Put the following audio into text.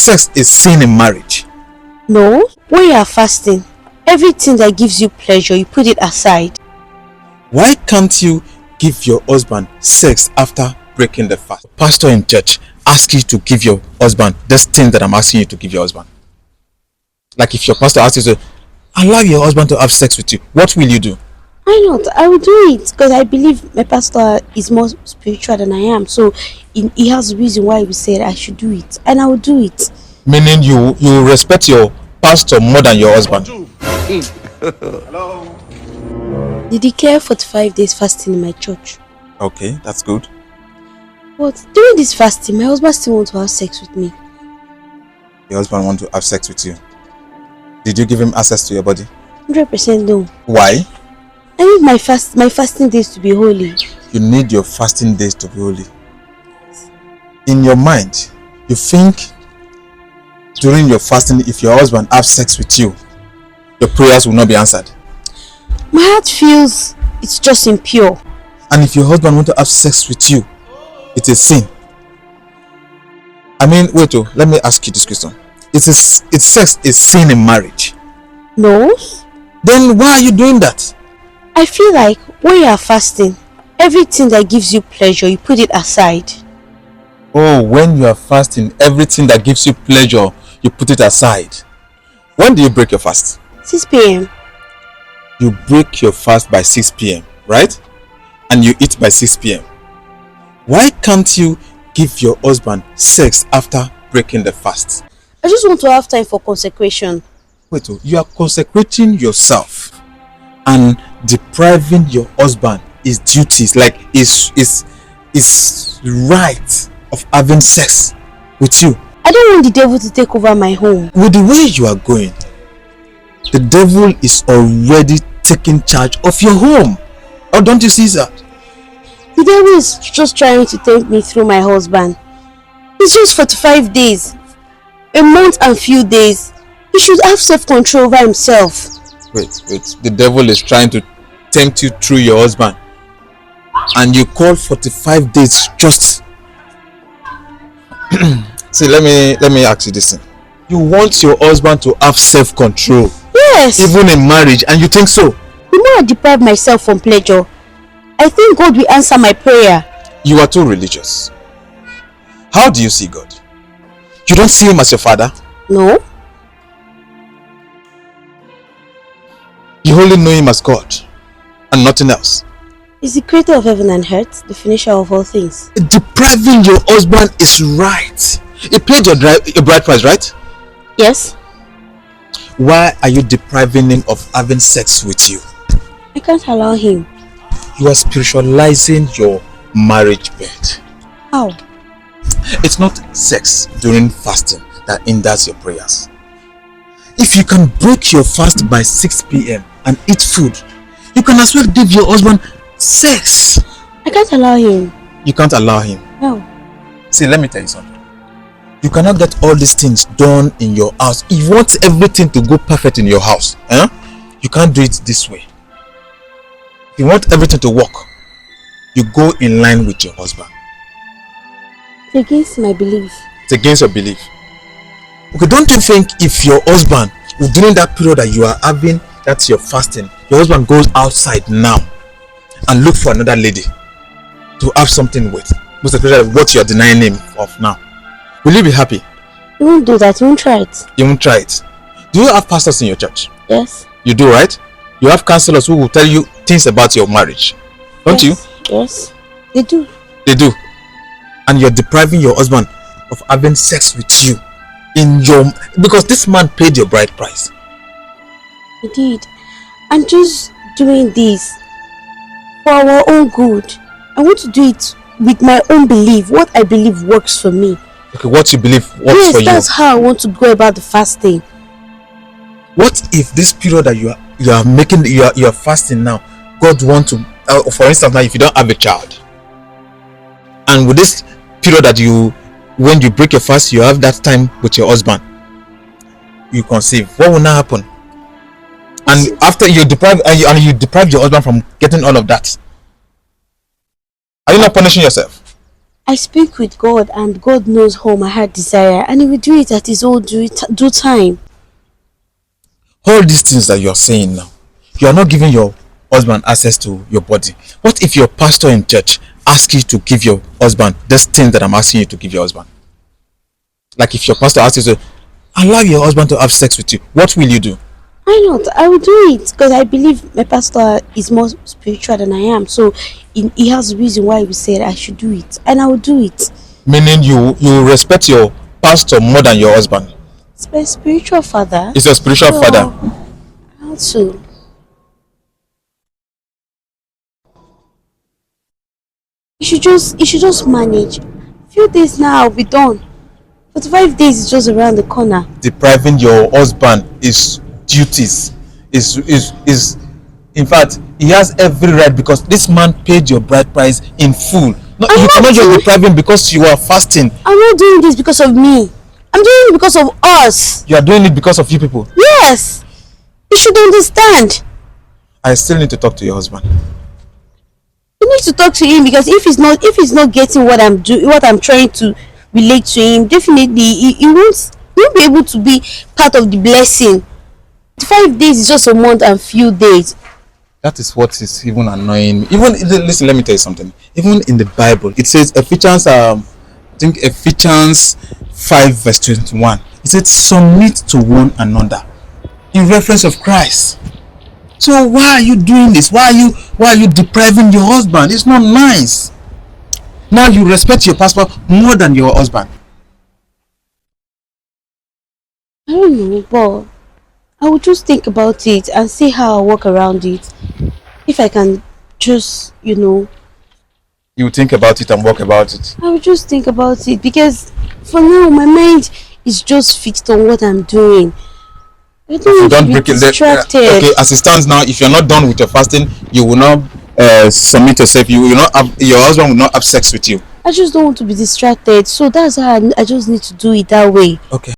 sex is sin in marriage? No, when you are fasting, everything that gives you pleasure, you put it aside. Why can't you give your husband sex after breaking the fast? Pastor in church ask you to give your husband this thing that I'm asking you to give your husband. Like if your pastor asks you to allow your husband to have sex with you, what will you do? Why not? I will do it because I believe my pastor is more spiritual than I am. So he has a reason why he said I should do it, and I will do it. Meaning you respect your pastor more than your husband. Hello. They declare 45 days fasting in my church. Okay, that's good. But during this fasting, my husband still wants to have sex with me. Your husband wants to have sex with you. Did you give him access to your body? 100% no. Why? I need my fasting days to be holy. You need your fasting days to be holy. In your mind, you think during your fasting, if your husband has sex with you, your prayers will not be answered. My heart feels it's just impure. And if your husband wants to have sex with you, it is sin. I mean, wait, let me ask you this question. It's sex is sin in marriage. No. Then why are you doing that? I feel like when you are fasting, everything that gives you pleasure, you put it aside. Oh, when you are fasting, everything that gives you pleasure, you put it aside. When do you break your fast? 6 p.m. You break your fast by 6 p.m., right? And you eat by 6 p.m. Why can't you give your husband sex after breaking the fast? I just want to have time for consecration. Wait, you are consecrating yourself and depriving your husband his duties, like his right of having sex with you. I don't want the devil to take over my home. With the way you are going, the devil is already taking charge of your home. Or don't you see that? The devil is just trying to take me through my husband. It's just 45 days. A month and few days. He should have self-control over himself. Wait. The devil is trying to tempt you through your husband. And you call 45 days just... See, let me ask you this thing. You want your husband to have self-control. Yes. Even in marriage, and you think so? The more I deprive myself from pleasure, I think God will answer my prayer. You are too religious. How do you see God? You don't see him as your father? No. You only know him as God and nothing else. He's the creator of heaven and earth, the finisher of all things. Depriving your husband is right. He paid your bride price, right? Yes. Why are you depriving him of having sex with you? I can't allow him. You are spiritualizing your marriage bed. How? It's not sex during fasting that hinders your prayers. If you can break your fast by 6 p.m. and eat food, you can as well give your husband sex. I can't allow him. You can't allow him. No. See, let me tell you something. You cannot get all these things done in your house. You want everything to go perfect in your house. You can't do it this way. If you want everything to work, you go in line with your husband. It's against my belief. It's against your belief. Okay, don't you think if your husband, during that period that you are having, that's your fasting, your husband goes outside now and look for another lady to have something with, most especially what you are denying him of now, will you be happy? He won't do that. He won't try it. You won't try it. Do you have pastors in your church? Yes. You do, right? You have counselors who will tell you things about your marriage, don't you? Yes. They do. They do. And you're depriving your husband of having sex with you because this man paid your bride price. He did. I'm just doing this for our own good. I want to do it with my own belief. What I believe works for me. Okay, what you believe works for you. Yes, that's how I want to go about the fasting. What if this period that you are fasting now, God want to, for instance, now if you don't have a child, and with this period that when you break your fast, you have that time with your husband, you conceive, what will now happen? And after you deprive your husband from getting all of that, are you not punishing yourself? I speak with God, and God knows how my heart desire, and He will do it at His own due time. All these things that you're saying now, you are not giving your husband access to your body. What if your pastor in church asks you to give your husband this thing that I'm asking you to give your husband? Like if your pastor asks you to allow your husband to have sex with you, what will you do? Why not? I will do it because I believe my pastor is more spiritual than I am. So he has a reason why he said I should do it, and I will do it. Meaning you respect your pastor more than your husband. It's my spiritual father. It's your spiritual father. Also, you should just manage. Few days now I'll be done. 45 days is just around the corner. Depriving your husband his duties is in fact he has every right, because this man paid your bride price in full. No, you cannot just deprive him because you are fasting. I'm not doing this because of me. I'm doing it because of us. You are doing it because of you people. Yes. You should understand. I still need to talk to your husband. You need to talk to him because if he's not getting what I'm trying to relate to him, definitely he won't be able to be part of the blessing. 5 days is just a month and few days. That is what is even annoying me. Even listen, let me tell you something. Even in the Bible, it says Ephesians I think Ephesians 5 verse 21. It says submit to one another in reference of Christ. So why are you doing this? Why are you depriving your husband? It's not nice. Now you respect your pastor more than your husband. I don't know, but I will just think about it and see how I'll work around it. If I can just, You think about it and work about it. I will just think about it because for now my mind is just fixed on what I'm doing. I don't want to be distracted. Okay, as it stands now, if you're not done with your fasting, you will not submit yourself. You will not have, your husband will not have sex with you. I just don't want to be distracted, so that's how I just need to do it that way. Okay.